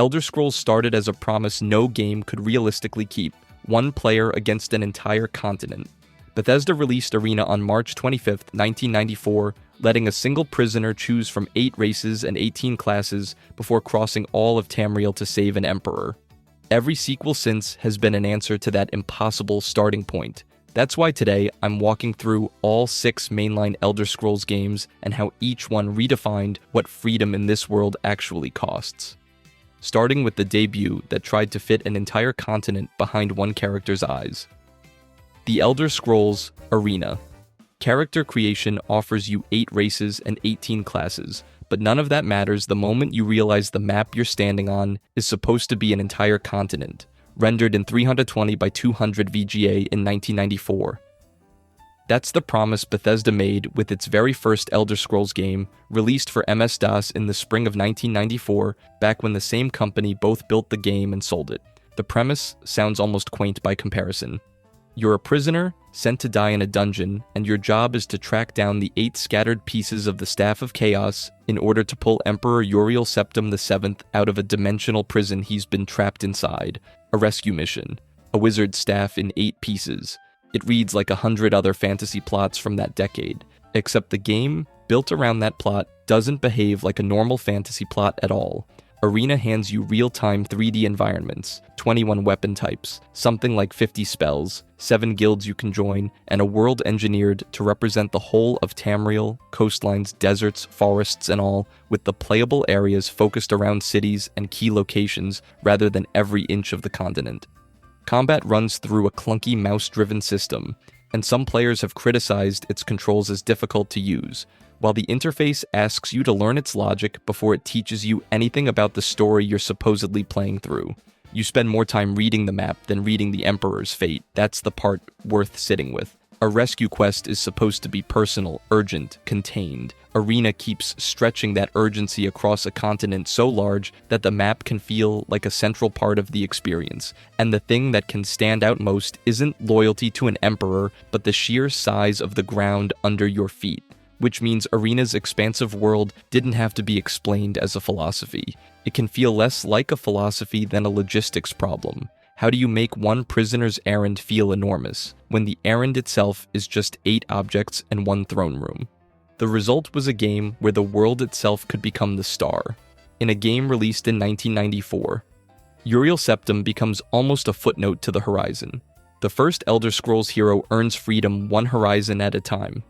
Elder Scrolls started as a promise no game could realistically keep: one player against an entire continent. Bethesda released Arena on March 25, 1994, letting a single prisoner choose from 8 races and 18 classes before crossing all of Tamriel to save an emperor. Every sequel since has been an answer to that impossible starting point. That's why today I'm walking through all 6 mainline Elder Scrolls games and how each one redefined what freedom in this world actually costs. Starting with the debut that tried to fit an entire continent behind one character's eyes. The Elder Scrolls Arena. Character creation offers you 8 races and 18 classes, but none of that matters the moment you realize the map you're standing on is supposed to be an entire continent, rendered in 320 by 200 VGA in 1994. That's the promise Bethesda made with its very first Elder Scrolls game, released for MS-DOS in the spring of 1994, back when the same company both built the game and sold it. The premise sounds almost quaint by comparison. You're a prisoner, sent to die in a dungeon, and your job is to track down the 8 scattered pieces of the Staff of Chaos in order to pull Emperor Uriel Septim VII out of a dimensional prison he's been trapped inside. A rescue mission. A wizard's staff in 8 pieces. It reads like 100 other fantasy plots from that decade, except the game, built around that plot, doesn't behave like a normal fantasy plot at all. Arena hands you real-time 3D environments, 21 weapon types, something like 50 spells, 7 guilds you can join, and a world engineered to represent the whole of Tamriel, coastlines, deserts, forests, and all, with the playable areas focused around cities and key locations rather than every inch of the continent. Combat runs through a clunky mouse-driven system, and some players have criticized its controls as difficult to use, while the interface asks you to learn its logic before it teaches you anything about the story you're supposedly playing through. You spend more time reading the map than reading the Emperor's fate. That's the part worth sitting with. A rescue quest is supposed to be personal, urgent, contained. Arena keeps stretching that urgency across a continent so large that the map can feel like a central part of the experience. And the thing that can stand out most isn't loyalty to an emperor, but the sheer size of the ground under your feet. Which means Arena's expansive world didn't have to be explained as a philosophy. It can feel less like a philosophy than a logistics problem. How do you make one prisoner's errand feel enormous, when the errand itself is just 8 objects and 1 throne room? The result was a game where the world itself could become the star. In a game released in 1994, Uriel Septim becomes almost a footnote to the horizon. The first Elder Scrolls hero earns freedom one horizon at a time.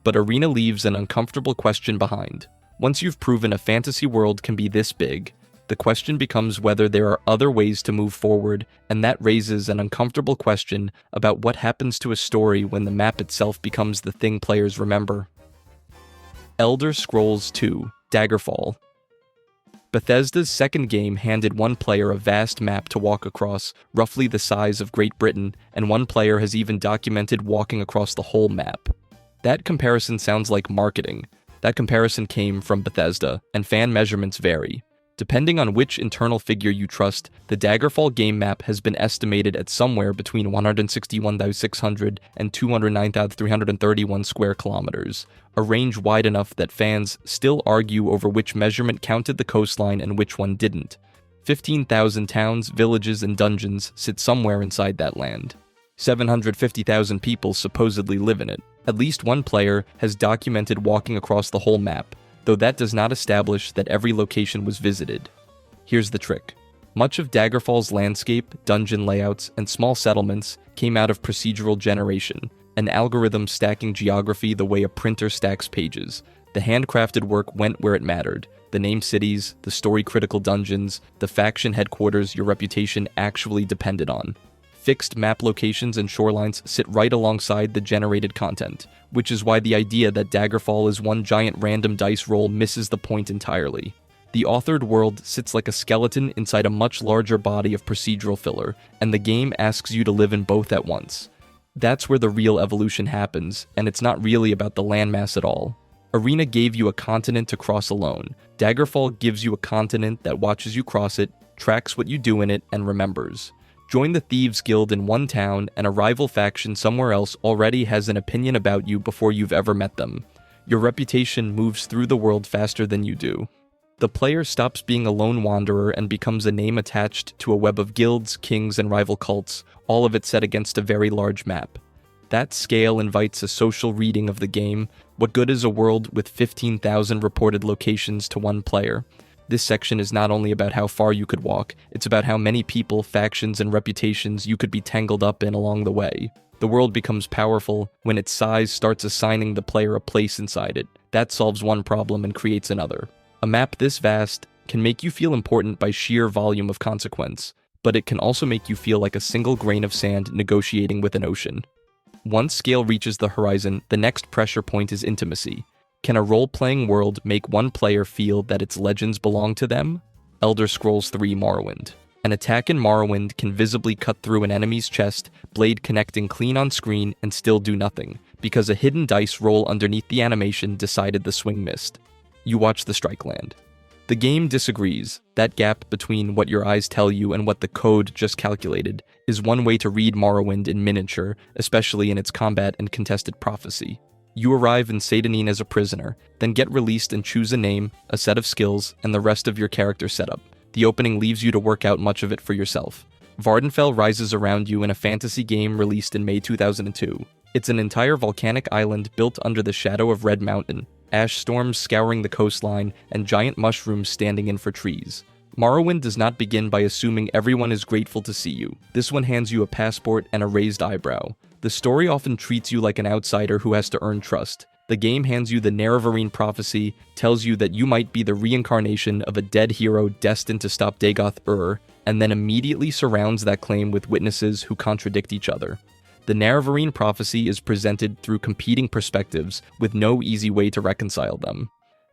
But Arena leaves an uncomfortable question behind. Once you've proven a fantasy world can be this big, the question becomes whether there are other ways to move forward, and that raises an uncomfortable question about what happens to a story when the map itself becomes the thing players remember. Elder Scrolls II: Daggerfall. Bethesda's second game handed one player a vast map to walk across, roughly the size of Great Britain, and one player has even documented walking across the whole map. That comparison sounds like marketing. That comparison came from Bethesda, and fan measurements vary. Depending on which internal figure you trust, the Daggerfall game map has been estimated at somewhere between 161,600 and 209,331 square kilometers, a range wide enough that fans still argue over which measurement counted the coastline and which one didn't. 15,000 towns, villages, and dungeons sit somewhere inside that land. 750,000 people supposedly live in it. At least one player has documented walking across the whole map, though that does not establish that every location was visited. Here's the trick. Much of Daggerfall's landscape, dungeon layouts, and small settlements came out of procedural generation, an algorithm stacking geography the way a printer stacks pages. The handcrafted work went where it mattered. The named cities, the story-critical dungeons, the faction headquarters your reputation actually depended on. Fixed map locations and shorelines sit right alongside the generated content, which is why the idea that Daggerfall is one giant random dice roll misses the point entirely. The authored world sits like a skeleton inside a much larger body of procedural filler, and the game asks you to live in both at once. That's where the real evolution happens, and it's not really about the landmass at all. Arena gave you a continent to cross alone. Daggerfall gives you a continent that watches you cross it, tracks what you do in it, and remembers. Join the Thieves Guild in one town, and a rival faction somewhere else already has an opinion about you before you've ever met them. Your reputation moves through the world faster than you do. The player stops being a lone wanderer and becomes a name attached to a web of guilds, kings, and rival cults, all of it set against a very large map. That scale invites a social reading of the game. What good is a world with 15,000 reported locations to one player? This section is not only about how far you could walk, it's about how many people, factions, and reputations you could be tangled up in along the way. The world becomes powerful when its size starts assigning the player a place inside it. That solves one problem and creates another. A map this vast can make you feel important by sheer volume of consequence, but it can also make you feel like a single grain of sand negotiating with an ocean. Once scale reaches the horizon, the next pressure point is intimacy. Can a role-playing world make one player feel that its legends belong to them? Elder Scrolls III Morrowind. An attack in Morrowind can visibly cut through an enemy's chest, blade connecting clean on screen, and still do nothing, because a hidden dice roll underneath the animation decided the swing missed. You watch the strike land. The game disagrees. That gap between what your eyes tell you and what the code just calculated is one way to read Morrowind in miniature, especially in its combat and contested prophecy. You arrive in Seyda as a prisoner, then get released and choose a name, a set of skills, and the rest of your character setup. The opening leaves you to work out much of it for yourself. Vvardenfell rises around you in a fantasy game released in May 2002. It's an entire volcanic island built under the shadow of Red Mountain, ash storms scouring the coastline, and giant mushrooms standing in for trees. Morrowind does not begin by assuming everyone is grateful to see you. This one hands you a passport and a raised eyebrow. The story often treats you like an outsider who has to earn trust. The game hands you the Nerevarine prophecy, tells you that you might be the reincarnation of a dead hero destined to stop Dagoth-Ur, and then immediately surrounds that claim with witnesses who contradict each other. The Nerevarine prophecy is presented through competing perspectives with no easy way to reconcile them.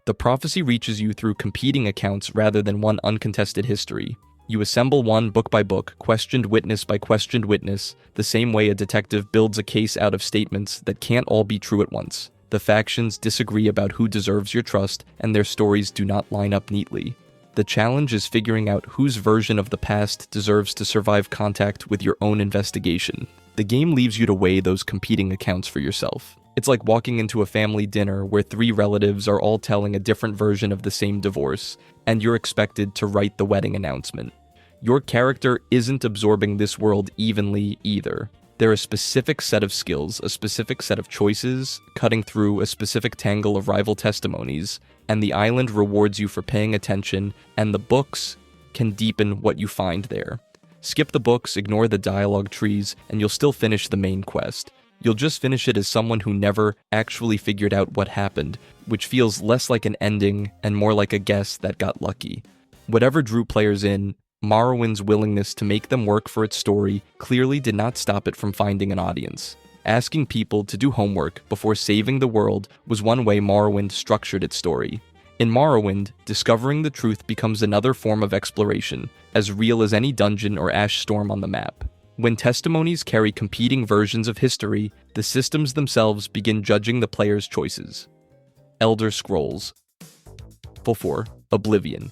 The prophecy reaches you through competing accounts rather than one uncontested history. You assemble one book by book, questioned witness by questioned witness, the same way a detective builds a case out of statements that can't all be true at once. The factions disagree about who deserves your trust, and their stories do not line up neatly. The challenge is figuring out whose version of the past deserves to survive contact with your own investigation. The game leaves you to weigh those competing accounts for yourself. It's like walking into a family dinner where 3 relatives are all telling a different version of the same divorce, and you're expected to write the wedding announcement. Your character isn't absorbing this world evenly either. There are a specific set of skills, a specific set of choices, cutting through a specific tangle of rival testimonies, and the island rewards you for paying attention, and the books can deepen what you find there. Skip the books, ignore the dialogue trees, and you'll still finish the main quest. You'll just finish it as someone who never actually figured out what happened, which feels less like an ending and more like a guess that got lucky. Whatever drew players in, Morrowind's willingness to make them work for its story clearly did not stop it from finding an audience. Asking people to do homework before saving the world was one way Morrowind structured its story. In Morrowind, discovering the truth becomes another form of exploration, as real as any dungeon or ash storm on the map. When testimonies carry competing versions of history, the systems themselves begin judging the player's choices. Elder Scrolls 4. Oblivion.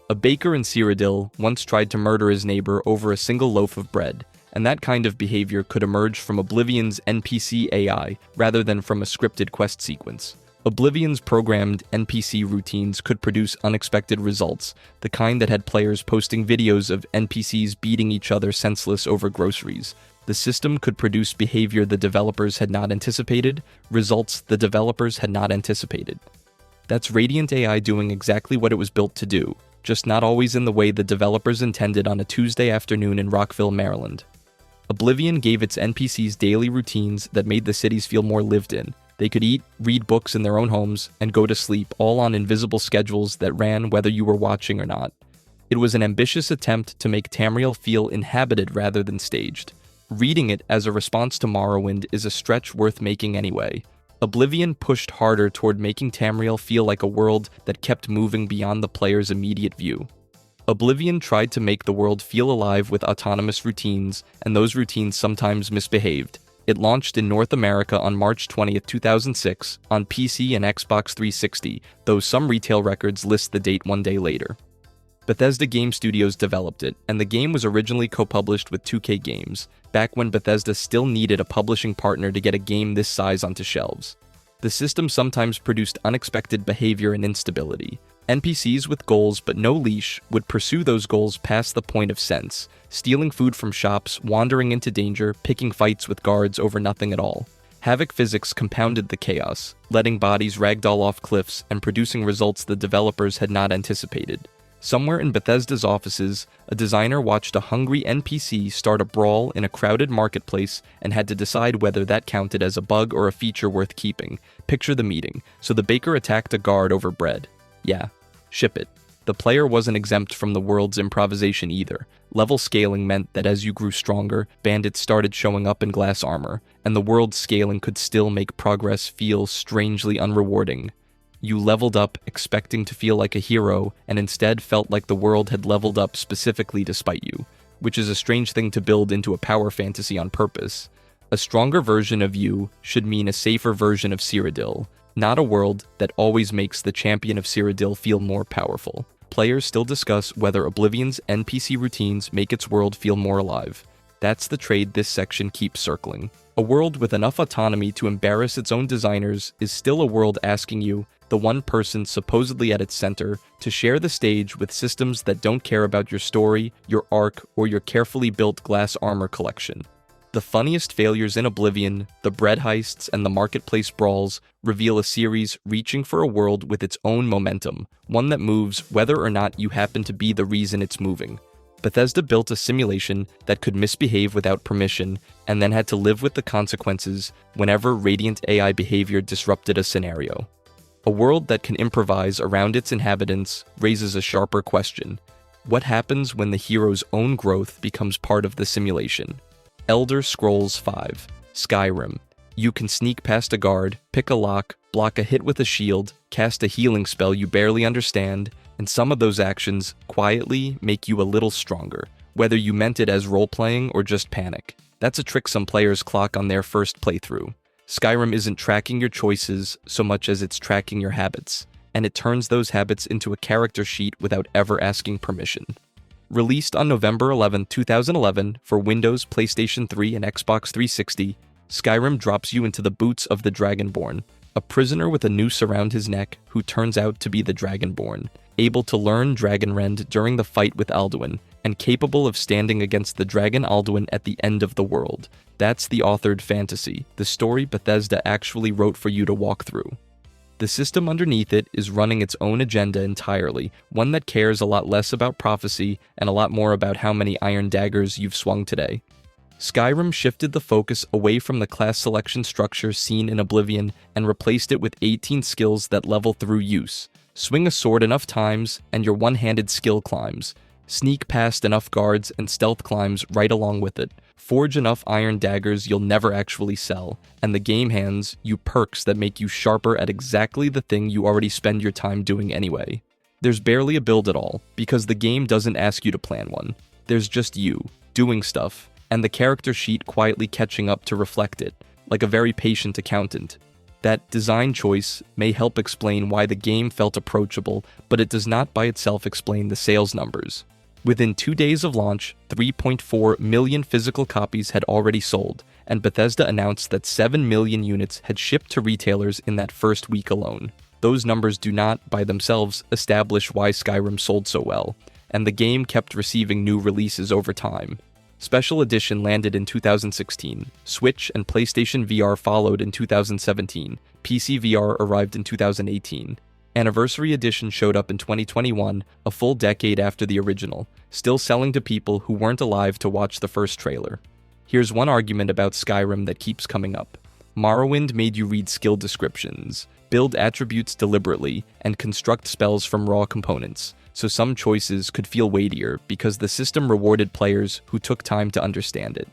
A baker in Cyrodiil once tried to murder his neighbor over a single loaf of bread, and that kind of behavior could emerge from Oblivion's NPC AI rather than from a scripted quest sequence. Oblivion's programmed NPC routines could produce unexpected results, the kind that had players posting videos of NPCs beating each other senseless over groceries. The system could produce behavior the developers had not anticipated, results the developers had not anticipated. That's Radiant AI doing exactly what it was built to do, just not always in the way the developers intended on a Tuesday afternoon in Rockville, Maryland. Oblivion gave its NPCs daily routines that made the cities feel more lived in. They could eat, read books in their own homes, and go to sleep, all on invisible schedules that ran whether you were watching or not. It was an ambitious attempt to make Tamriel feel inhabited rather than staged. Reading it as a response to Morrowind is a stretch worth making anyway. Oblivion pushed harder toward making Tamriel feel like a world that kept moving beyond the player's immediate view. Oblivion tried to make the world feel alive with autonomous routines, and those routines sometimes misbehaved. It launched in North America on March 20, 2006, on PC and Xbox 360, though some retail records list the date one day later. Bethesda Game Studios developed it, and the game was originally co-published with 2K Games, back when Bethesda still needed a publishing partner to get a game this size onto shelves. The system sometimes produced unexpected behavior and instability. NPCs with goals but no leash would pursue those goals past the point of sense, stealing food from shops, wandering into danger, picking fights with guards over nothing at all. Havoc physics compounded the chaos, letting bodies ragdoll off cliffs and producing results the developers had not anticipated. Somewhere in Bethesda's offices, a designer watched a hungry NPC start a brawl in a crowded marketplace and had to decide whether that counted as a bug or a feature worth keeping. Picture the meeting. So the baker attacked a guard over bread. Yeah, ship it. The player wasn't exempt from the world's improvisation either. Level scaling meant that as you grew stronger, bandits started showing up in glass armor, and the world's scaling could still make progress feel strangely unrewarding. You leveled up expecting to feel like a hero, and instead felt like the world had leveled up specifically to spite you, which is a strange thing to build into a power fantasy on purpose. A stronger version of you should mean a safer version of Cyrodiil, not a world that always makes the champion of Cyrodiil feel more powerful. Players still discuss whether Oblivion's NPC routines make its world feel more alive. That's the trade this section keeps circling. A world with enough autonomy to embarrass its own designers is still a world asking you, the one person supposedly at its center, to share the stage with systems that don't care about your story, your arc, or your carefully built glass armor collection. The funniest failures in Oblivion, the bread heists, and the marketplace brawls reveal a series reaching for a world with its own momentum, one that moves whether or not you happen to be the reason it's moving. Bethesda built a simulation that could misbehave without permission, and then had to live with the consequences whenever Radiant AI behavior disrupted a scenario. A world that can improvise around its inhabitants raises a sharper question. What happens when the hero's own growth becomes part of the simulation? Elder Scrolls V, Skyrim. You can sneak past a guard, pick a lock, block a hit with a shield, cast a healing spell you barely understand, and some of those actions quietly make you a little stronger, whether you meant it as role-playing or just panic. That's a trick some players clock on their first playthrough. Skyrim isn't tracking your choices so much as it's tracking your habits, and it turns those habits into a character sheet without ever asking permission. Released on November 11, 2011 for Windows, PlayStation 3, and Xbox 360, Skyrim drops you into the boots of the Dragonborn, a prisoner with a noose around his neck who turns out to be the Dragonborn, able to learn Dragonrend during the fight with Alduin, and capable of standing against the dragon Alduin at the end of the world. That's the authored fantasy, the story Bethesda actually wrote for you to walk through. The system underneath it is running its own agenda entirely, one that cares a lot less about prophecy and a lot more about how many iron daggers you've swung today. Skyrim shifted the focus away from the class selection structure seen in Oblivion and replaced it with 18 skills that level through use. Swing a sword enough times and your one-handed skill climbs. Sneak past enough guards and stealth climbs right along with it. Forge enough iron daggers you'll never actually sell, and the game hands you perks that make you sharper at exactly the thing you already spend your time doing anyway. There's barely a build at all, because the game doesn't ask you to plan one. There's just you, doing stuff, and the character sheet quietly catching up to reflect it, like a very patient accountant. That design choice may help explain why the game felt approachable, but it does not by itself explain the sales numbers. Within 2 days of launch, 3.4 million physical copies had already sold, and Bethesda announced that 7 million units had shipped to retailers in that first week alone. Those numbers do not, by themselves, establish why Skyrim sold so well, and the game kept receiving new releases over time. Special Edition landed in 2016, Switch and PlayStation VR followed in 2017, PC VR arrived in 2018. Anniversary Edition showed up in 2021, a full decade after the original, still selling to people who weren't alive to watch the first trailer. Here's one argument about Skyrim that keeps coming up. Morrowind made you read skill descriptions, build attributes deliberately, and construct spells from raw components, so some choices could feel weightier because the system rewarded players who took time to understand it.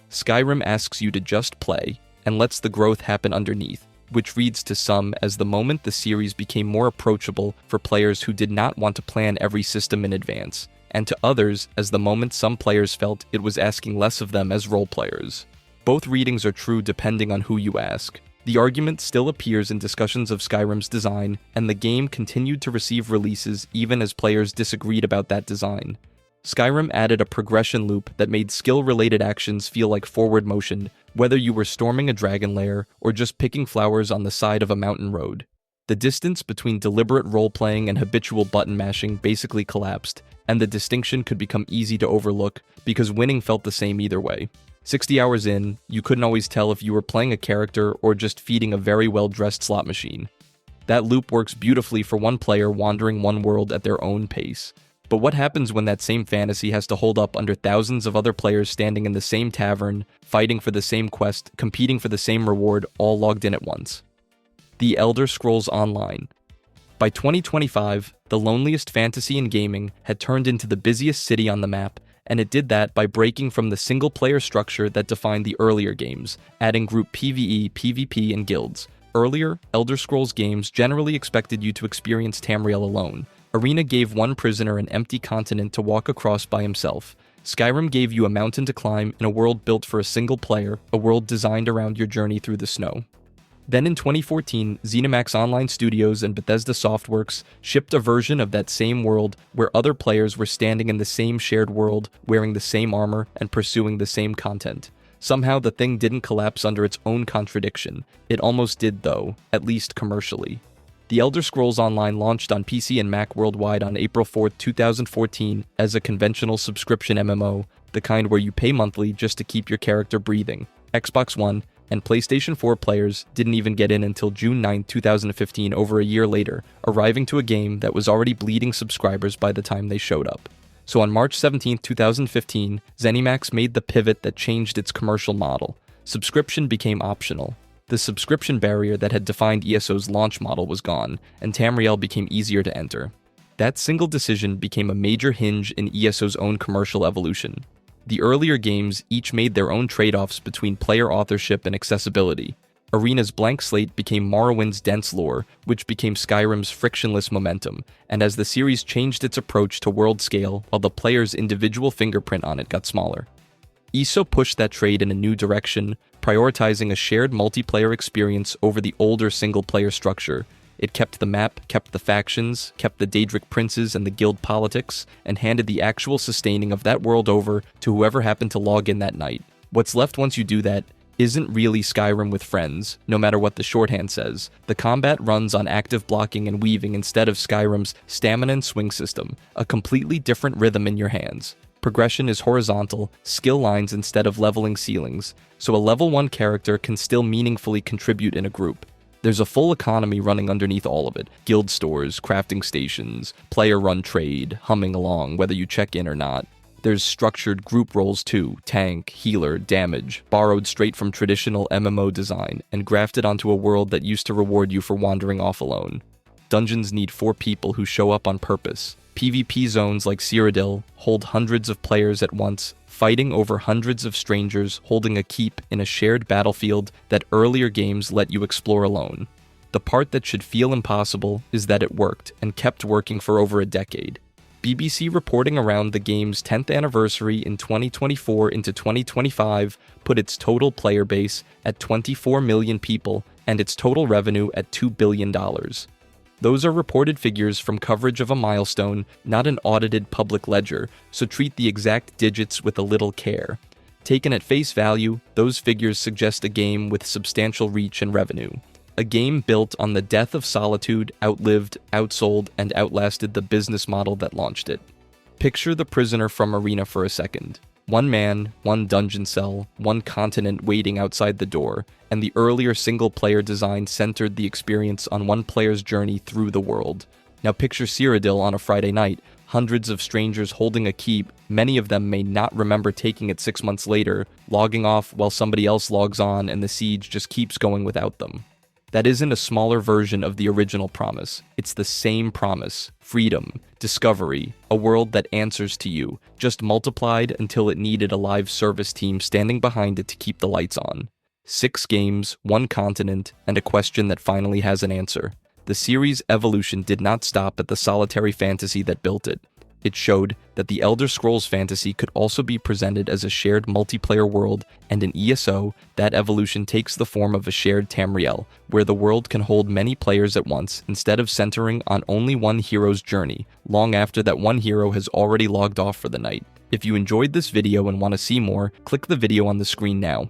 Skyrim asks you to just play, and lets the growth happen underneath, which reads to some as the moment the series became more approachable for players who did not want to plan every system in advance, and to others as the moment some players felt it was asking less of them as role players. Both readings are true depending on who you ask. The argument still appears in discussions of Skyrim's design, and the game continued to receive releases even as players disagreed about that design. Skyrim added a progression loop that made skill-related actions feel like forward motion, whether you were storming a dragon lair or just picking flowers on the side of a mountain road. The distance between deliberate role-playing and habitual button mashing basically collapsed, and the distinction could become easy to overlook because winning felt the same either way. 60 hours in, you couldn't always tell if you were playing a character or just feeding a very well-dressed slot machine. That loop works beautifully for one player wandering one world at their own pace. But what happens when that same fantasy has to hold up under thousands of other players standing in the same tavern, fighting for the same quest, competing for the same reward, all logged in at once? The Elder Scrolls Online. By 2025, the loneliest fantasy in gaming had turned into the busiest city on the map, and it did that by breaking from the single-player structure that defined the earlier games, adding group PvE, PvP, and guilds. Earlier, Elder Scrolls games generally expected you to experience Tamriel alone. Arena gave one prisoner an empty continent to walk across by himself. Skyrim gave you a mountain to climb in a world built for a single player, a world designed around your journey through the snow. Then in 2014, ZeniMax Online Studios and Bethesda Softworks shipped a version of that same world where other players were standing in the same shared world, wearing the same armor, and pursuing the same content. Somehow the thing didn't collapse under its own contradiction. It almost did though, at least commercially. The Elder Scrolls Online launched on PC and Mac worldwide on April 4, 2014 as a conventional subscription MMO, the kind where you pay monthly just to keep your character breathing. Xbox One and PlayStation 4 players didn't even get in until June 9, 2015, over a year later, arriving to a game that was already bleeding subscribers by the time they showed up. So on March 17, 2015, ZeniMax made the pivot that changed its commercial model. Subscription became optional. The subscription barrier that had defined ESO's launch model was gone, and Tamriel became easier to enter. That single decision became a major hinge in ESO's own commercial evolution. The earlier games each made their own trade-offs between player authorship and accessibility. Arena's blank slate became Morrowind's dense lore, which became Skyrim's frictionless momentum, and as the series changed its approach to world scale while the player's individual fingerprint on it got smaller. ESO pushed that trade in a new direction, prioritizing a shared multiplayer experience over the older single-player structure. It kept the map, kept the factions, kept the Daedric princes and the guild politics, and handed the actual sustaining of that world over to whoever happened to log in that night. What's left once you do that isn't really Skyrim with friends, no matter what the shorthand says. The combat runs on active blocking and weaving instead of Skyrim's stamina and swing system, a completely different rhythm in your hands. Progression is horizontal, skill lines instead of leveling ceilings, so a level 1 character can still meaningfully contribute in a group. There's a full economy running underneath all of it. Guild stores, crafting stations, player-run trade, humming along whether you check in or not. There's structured group roles too, tank, healer, damage, borrowed straight from traditional MMO design and grafted onto a world that used to reward you for wandering off alone. Dungeons need 4 people who show up on purpose. PvP zones like Cyrodiil hold hundreds of players at once, fighting over hundreds of strangers holding a keep in a shared battlefield that earlier games let you explore alone. The part that should feel impossible is that it worked, and kept working for over a decade. BBC reporting around the game's 10th anniversary in 2024 into 2025 put its total player base at 24 million people and its total revenue at $2 billion. Those are reported figures from coverage of a milestone, not an audited public ledger, so treat the exact digits with a little care. Taken at face value, those figures suggest a game with substantial reach and revenue. A game built on the death of solitude, outlived, outsold, and outlasted the business model that launched it. Picture the prisoner from Arena for a second. One man, one dungeon cell, one continent waiting outside the door, and the earlier single-player design centered the experience on one player's journey through the world. Now picture Cyrodiil on a Friday night, hundreds of strangers holding a keep, many of them may not remember taking it 6 months later, logging off while somebody else logs on and the siege just keeps going without them. That isn't a smaller version of the original promise. It's the same promise. Freedom, discovery, a world that answers to you, just multiplied until it needed a live service team standing behind it to keep the lights on. 6 games, 1 continent, and a question that finally has an answer. The series' evolution did not stop at the solitary fantasy that built it. It showed that the Elder Scrolls fantasy could also be presented as a shared multiplayer world, and in ESO, that evolution takes the form of a shared Tamriel, where the world can hold many players at once instead of centering on only one hero's journey, long after that one hero has already logged off for the night. If you enjoyed this video and want to see more, click the video on the screen now.